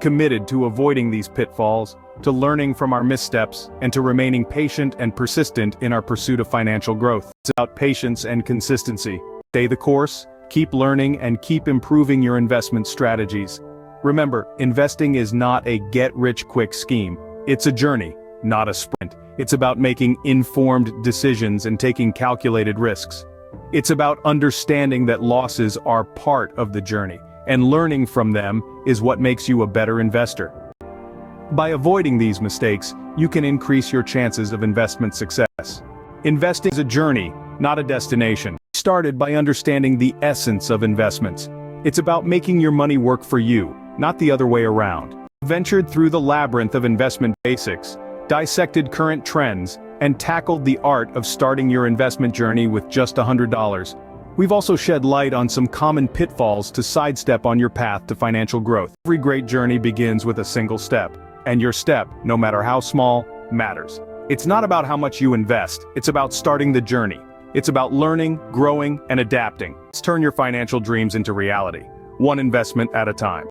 committed to avoiding these pitfalls, to learning from our missteps, and to remaining patient and persistent in our pursuit of financial growth. It's about patience and consistency. Stay the course, keep learning, and keep improving your investment strategies. Remember, investing is not a get-rich-quick scheme. It's a journey, not a sprint. It's about making informed decisions and taking calculated risks. It's about understanding that losses are part of the journey, and learning from them is what makes you a better investor. By avoiding these mistakes, you can increase your chances of investment success. Investing is a journey, not a destination. Started by understanding the essence of investments. It's about making your money work for you, not the other way around. Ventured through the labyrinth of investment basics, dissected current trends, and tackled the art of starting your investment journey with just $100. We've also shed light on some common pitfalls to sidestep on your path to financial growth. Every great journey begins with a single step, and your step, no matter how small, matters. It's not about how much you invest, it's about starting the journey. It's about learning, growing, and adapting. Let's turn your financial dreams into reality, one investment at a time.